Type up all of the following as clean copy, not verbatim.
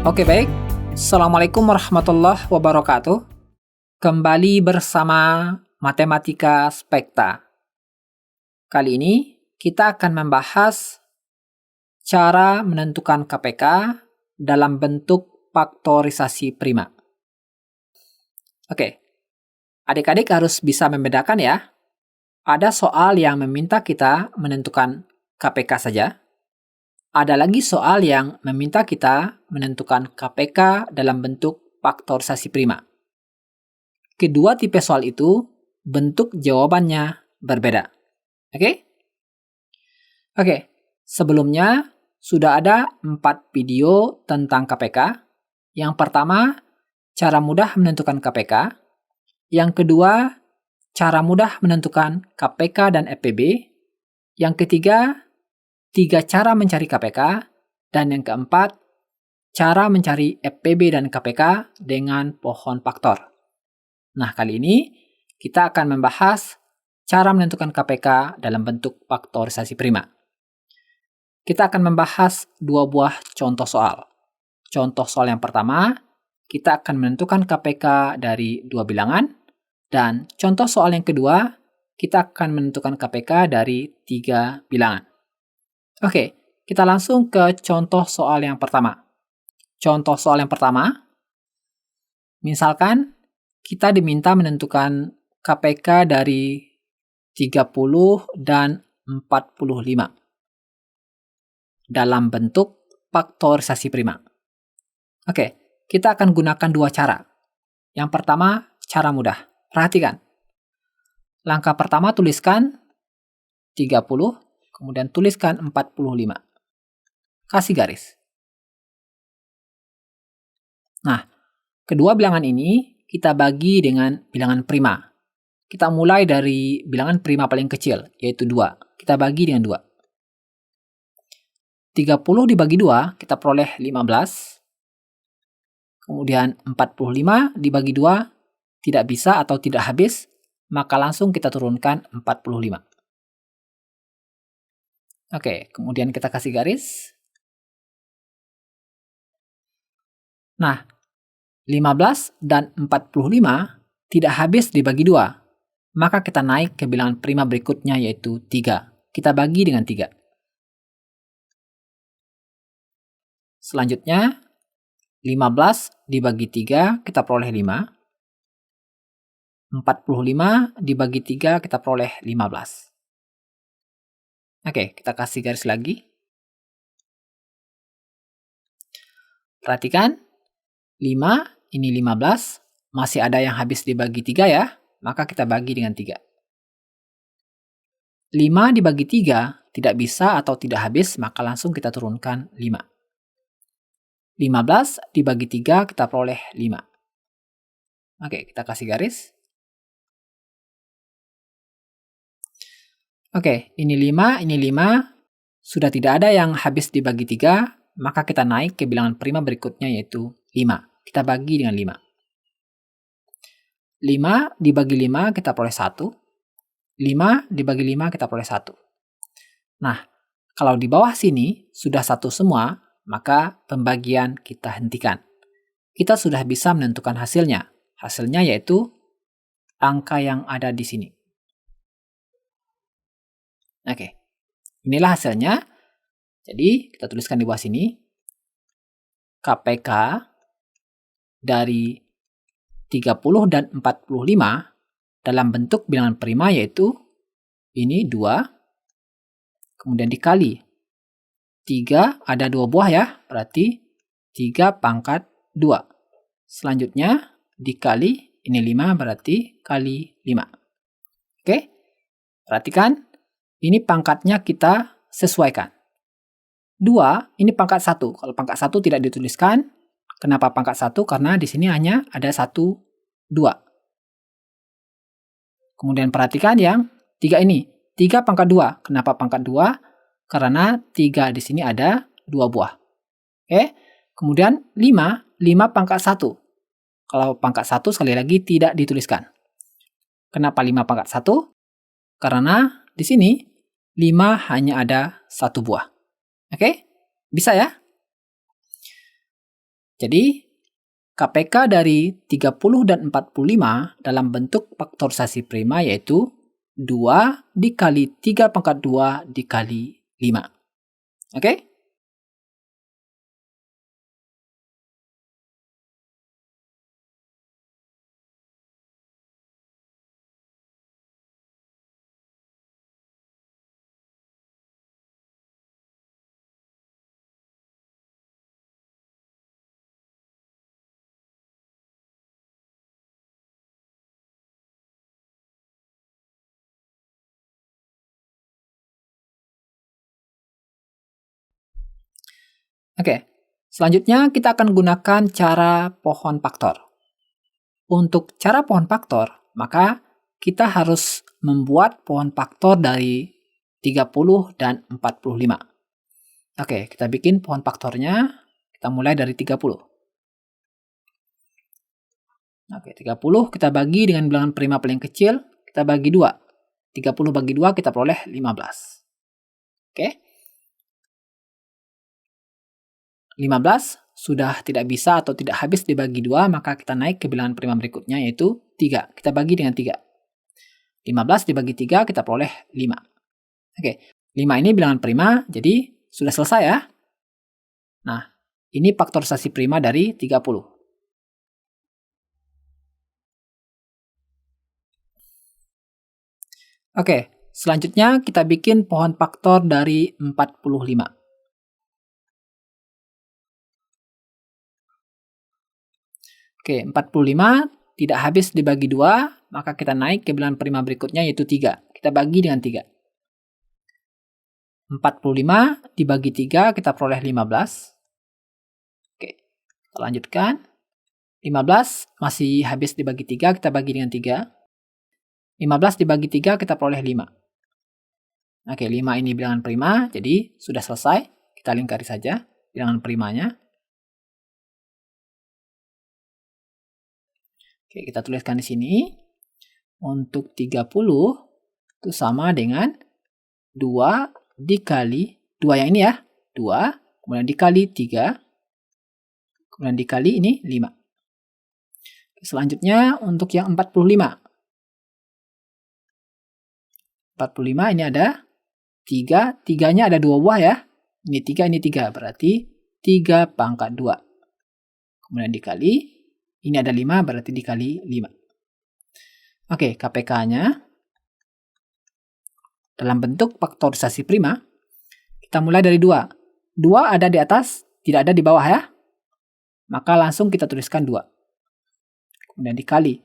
Oke, baik. Assalamualaikum warahmatullahi wabarakatuh. Kembali bersama Matematika Spekta. Kali ini kita akan membahas cara menentukan KPK dalam bentuk faktorisasi prima. Oke, adik-adik harus bisa membedakan ya. Ada soal yang meminta kita menentukan KPK saja. Ada lagi soal yang meminta kita menentukan KPK dalam bentuk faktorisasi prima. Kedua tipe soal itu bentuk jawabannya berbeda. Oke? Oke, sebelumnya sudah ada 4 video tentang KPK. Yang pertama, cara mudah menentukan KPK. Yang kedua, cara mudah menentukan KPK dan FPB. Yang ketiga, 3 cara mencari KPK, dan yang keempat, cara mencari FPB dan KPK dengan pohon faktor. Nah, kali ini kita akan membahas cara menentukan KPK dalam bentuk faktorisasi prima. Kita akan membahas 2 buah contoh soal. Contoh soal yang pertama, kita akan menentukan KPK dari 2 bilangan, dan contoh soal yang kedua, kita akan menentukan KPK dari 3 bilangan. Oke, kita langsung ke contoh soal yang pertama. Contoh soal yang pertama, misalkan kita diminta menentukan KPK dari 30 dan 45 dalam bentuk faktorisasi prima. Oke, kita akan gunakan 2 cara. Yang pertama, cara mudah. Perhatikan. Langkah pertama tuliskan 30, kemudian tuliskan 45. Kasih garis. Nah, kedua bilangan ini kita bagi dengan bilangan prima. Kita mulai dari bilangan prima paling kecil, yaitu 2. Kita bagi dengan 2. 30 dibagi 2, kita peroleh 15. Kemudian 45 dibagi 2, tidak bisa atau tidak habis, maka langsung kita turunkan 45. Oke, kemudian kita kasih garis. Nah, 15 dan 45 tidak habis dibagi 2. Maka kita naik ke bilangan prima berikutnya yaitu 3. Kita bagi dengan 3. Selanjutnya, 15 dibagi 3 kita peroleh 5. 45 dibagi 3 kita peroleh 15. Oke, kita kasih garis lagi. Perhatikan, 5, ini 15, masih ada yang habis dibagi 3 ya, maka kita bagi dengan 3. 5 dibagi 3 tidak bisa atau tidak habis, maka langsung kita turunkan 5. 15 dibagi 3 kita peroleh 5. Oke, kita kasih garis. Oke, ini 5, ini 5. Sudah tidak ada yang habis dibagi 3, maka kita naik ke bilangan prima berikutnya yaitu 5. Kita bagi dengan 5. 5 dibagi 5 kita peroleh 1. 5 dibagi 5 kita peroleh 1. Nah, kalau di bawah sini sudah 1 semua, maka pembagian kita hentikan. Kita sudah bisa menentukan hasilnya. Hasilnya yaitu angka yang ada di sini. Oke, inilah hasilnya. Jadi, kita tuliskan di bawah sini. KPK dari 30 dan 45 dalam bentuk bilangan prima yaitu ini 2, kemudian dikali 3, ada 2 buah ya, berarti 3 pangkat 2. Selanjutnya dikali, ini 5 berarti kali 5. Oke, perhatikan, ini pangkatnya kita sesuaikan. 2, ini pangkat 1. Kalau pangkat 1 tidak dituliskan. Kenapa pangkat 1? Karena di sini hanya ada 1, 2. Kemudian perhatikan yang 3 ini. 3 pangkat 2. Kenapa pangkat 2? Karena 3 di sini ada 2 buah. Oke. Kemudian 5 pangkat 1. Kalau pangkat 1 sekali lagi tidak dituliskan. Kenapa 5 pangkat 1? Karena di sini 5 hanya ada 1 buah. Oke? Bisa ya? Jadi, KPK dari 30 dan 45 dalam bentuk faktorisasi prima yaitu 2 dikali 3 pangkat 2 dikali 5. Oke? Oke. Selanjutnya kita akan gunakan cara pohon faktor. Untuk cara pohon faktor, maka kita harus membuat pohon faktor dari 30 dan 45. Oke, kita bikin pohon faktornya. Kita mulai dari 30. Oke, 30 kita bagi dengan bilangan prima paling kecil, kita bagi 2. 30 bagi 2 kita peroleh 15. Oke. 15 sudah tidak bisa atau tidak habis dibagi 2, maka kita naik ke bilangan prima berikutnya yaitu 3. Kita bagi dengan 3. 15 dibagi 3 kita peroleh 5. Oke, 5 ini bilangan prima, jadi sudah selesai ya. Nah, ini faktorisasi prima dari 30. Oke, selanjutnya kita bikin pohon faktor dari 45. Oke, 45 tidak habis dibagi 2, maka kita naik ke bilangan prima berikutnya yaitu 3. Kita bagi dengan 3. 45 dibagi 3 kita peroleh 15. Oke, kita lanjutkan. 15 masih habis dibagi 3, kita bagi dengan 3. 15 dibagi 3 kita peroleh 5. Oke, 5 ini bilangan prima, jadi sudah selesai. Kita lingkari saja bilangan primanya. Oke, kita tuliskan di sini. Untuk 30 itu sama dengan 2 dikali 2 yang ini ya. 2, kemudian dikali 3, kemudian dikali ini 5. Selanjutnya untuk yang 45. 45 ini ada 3, 3-nya ada 2 buah ya. Ini 3, ini 3, berarti 3 pangkat 2. Kemudian dikali, ini ada 5, berarti dikali 5. Oke, KPK-nya dalam bentuk faktorisasi prima, kita mulai dari 2. 2 ada di atas, tidak ada di bawah ya. Maka langsung kita tuliskan 2. Kemudian dikali.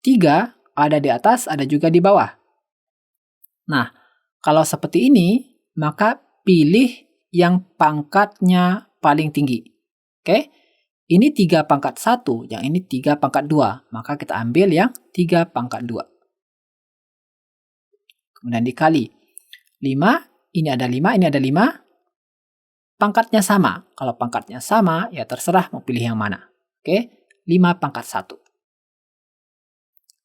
3 ada di atas, ada juga di bawah. Nah, kalau seperti ini, maka pilih yang pangkatnya paling tinggi. Oke, ini 3 pangkat 1, yang ini 3 pangkat 2. Maka kita ambil yang 3 pangkat 2. Kemudian dikali. 5, ini ada 5, ini ada 5. Pangkatnya sama. Kalau pangkatnya sama, ya terserah mau pilih yang mana. Oke, 5 pangkat 1.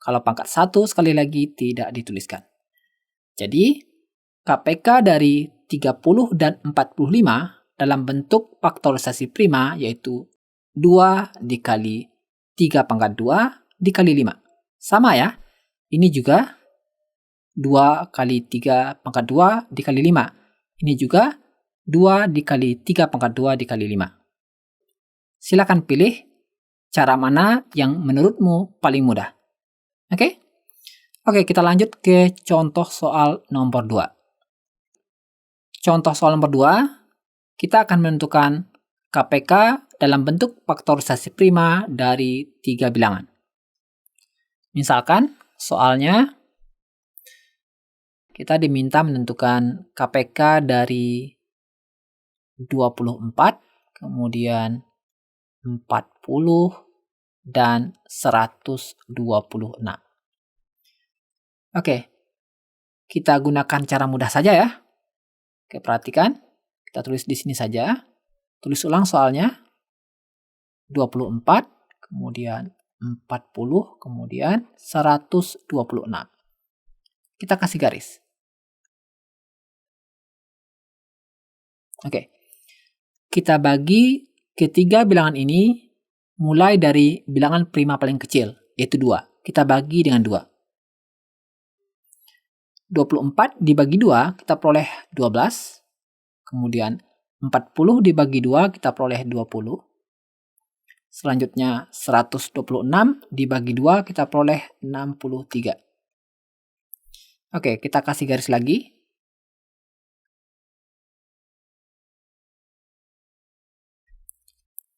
Kalau pangkat 1 sekali lagi tidak dituliskan. Jadi, KPK dari 30 dan 45 dalam bentuk faktorisasi prima yaitu 2 dikali 3 pangkat 2 dikali 5. Sama ya, ini juga 2 kali 3 pangkat 2 dikali 5. Ini juga 2 dikali 3 pangkat 2 dikali 5. Silakan pilih cara mana yang menurutmu paling mudah. Oke? Oke, kita lanjut ke contoh soal nomor 2. Contoh soal nomor 2, kita akan menentukan KPK dalam bentuk faktorisasi prima dari 3 bilangan. Misalkan, soalnya kita diminta menentukan KPK dari 24, kemudian 40, dan 126. Oke, kita gunakan cara mudah saja ya. Oke, perhatikan. Kita tulis di sini saja. Tulis ulang soalnya. 24, kemudian 40, kemudian 126. Kita kasih garis. Oke. Kita bagi ketiga bilangan ini mulai dari bilangan prima paling kecil, yaitu 2. Kita bagi dengan 2. 24 dibagi 2, kita peroleh 12. Kemudian 40 dibagi 2, kita peroleh 20. Selanjutnya 126 dibagi 2, kita peroleh 63. Oke, kita kasih garis lagi.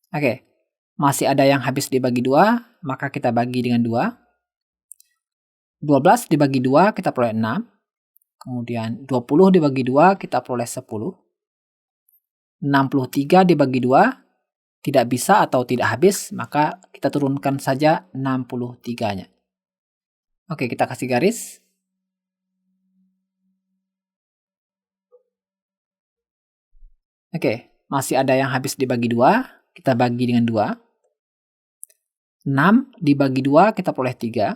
Oke, masih ada yang habis dibagi 2, maka kita bagi dengan 2. 12 dibagi 2, kita peroleh 6. Kemudian 20 dibagi 2, kita peroleh 10. 63 dibagi 2, tidak bisa atau tidak habis, maka kita turunkan saja 63-nya. Oke, kita kasih garis. Oke, masih ada yang habis dibagi 2, kita bagi dengan 2. 6 dibagi 2, kita peroleh 3.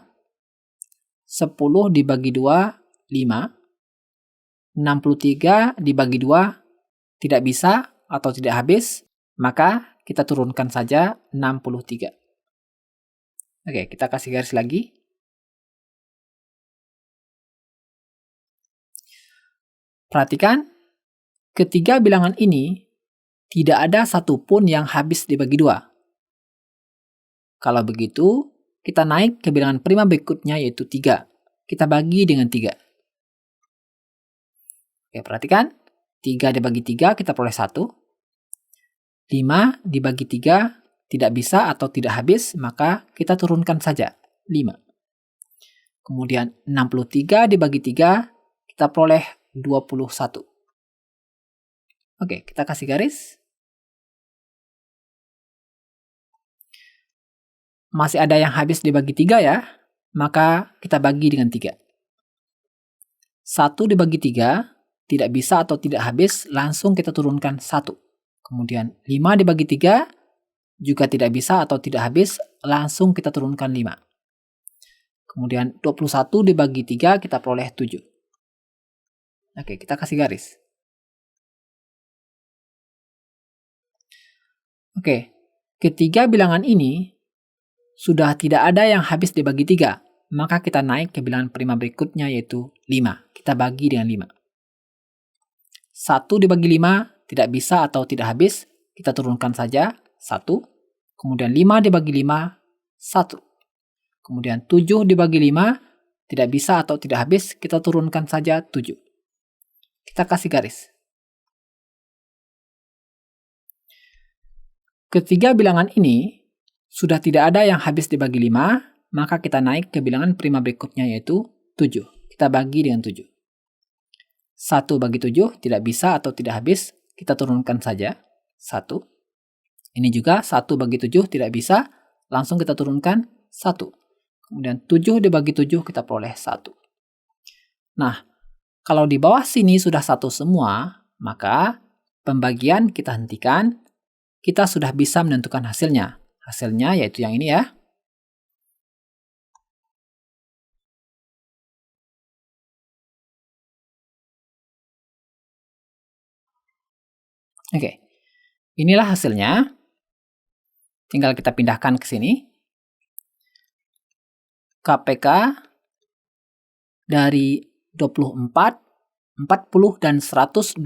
10 dibagi 2, 5. 63 dibagi 2 tidak bisa atau tidak habis, maka kita turunkan saja 63. Oke, kita kasih garis lagi. Perhatikan, ketiga bilangan ini tidak ada satupun yang habis dibagi 2. Kalau begitu, kita naik ke bilangan prima berikutnya yaitu 3. Kita bagi dengan 3. Oke, perhatikan. 3 dibagi 3, kita peroleh 1. 5 dibagi 3, tidak bisa atau tidak habis, maka kita turunkan saja 5. Kemudian 63 dibagi 3, kita peroleh 21. Oke, kita kasih garis. Masih ada yang habis dibagi 3 ya, maka kita bagi dengan 3. 1 dibagi 3, tidak bisa atau tidak habis, langsung kita turunkan 1. Kemudian 5 dibagi 3, juga tidak bisa atau tidak habis, langsung kita turunkan 5. Kemudian 21 dibagi 3, kita peroleh 7. Oke, kita kasih garis. Oke, ketiga bilangan ini sudah tidak ada yang habis dibagi 3, maka kita naik ke bilangan prima berikutnya yaitu 5. Kita bagi dengan 5. 1 dibagi 5 tidak bisa atau tidak habis, kita turunkan saja 1. Kemudian 5 dibagi 5, 1. Kemudian 7 dibagi 5 tidak bisa atau tidak habis, kita turunkan saja 7. Kita kasih garis. Ketiga bilangan ini sudah tidak ada yang habis dibagi 5, maka kita naik ke bilangan prima berikutnya yaitu 7. Kita bagi dengan 7. 1 bagi 7 tidak bisa atau tidak habis, kita turunkan saja 1. Ini juga 1 bagi 7 tidak bisa, langsung kita turunkan 1. Kemudian 7 dibagi 7 kita peroleh 1. Nah, kalau di bawah sini sudah 1 semua, maka pembagian kita hentikan, kita sudah bisa menentukan hasilnya. Hasilnya yaitu yang ini ya. Oke, inilah hasilnya. Tinggal kita pindahkan ke sini. KPK dari 24, 40, dan 126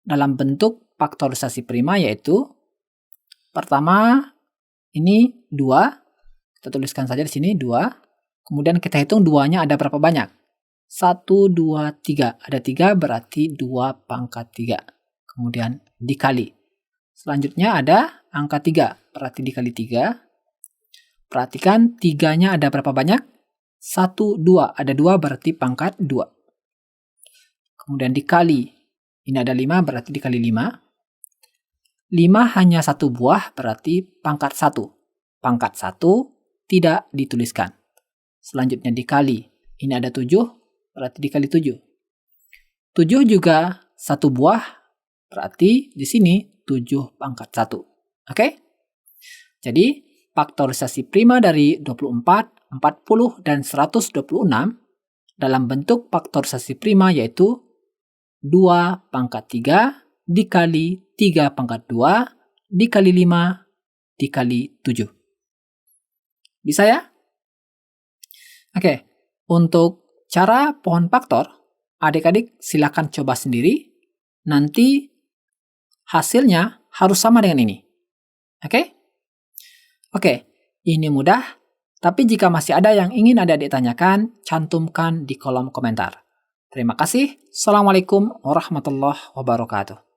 dalam bentuk faktorisasi prima yaitu pertama ini 2. Kita tuliskan saja di sini 2. Kemudian kita hitung 2-nya ada berapa banyak. 1, 2, 3. Ada 3 berarti 2 pangkat 3. Kemudian dikali. Selanjutnya ada angka 3, berarti dikali 3. Perhatikan 3-nya ada berapa banyak? 1, 2. Ada 2 berarti pangkat 2. Kemudian dikali. Ini ada 5 berarti dikali 5. 5 hanya 1 buah berarti pangkat 1. Pangkat 1 tidak dituliskan. Selanjutnya dikali. Ini ada 7 berarti dikali 7. 7 juga 1 buah. Berarti di sini 7 pangkat 1. Oke? Jadi, faktorisasi prima dari 24, 40, dan 126 dalam bentuk faktorisasi prima yaitu 2 pangkat 3 dikali 3 pangkat 2 dikali 5 dikali 7. Bisa ya? Oke, untuk cara pohon faktor, adik-adik silakan coba sendiri. Nanti hasilnya harus sama dengan ini. Oke? Oke, ini mudah. Tapi jika masih ada yang ingin adik-adik tanyakan, cantumkan di kolom komentar. Terima kasih. Assalamualaikum warahmatullahi wabarakatuh.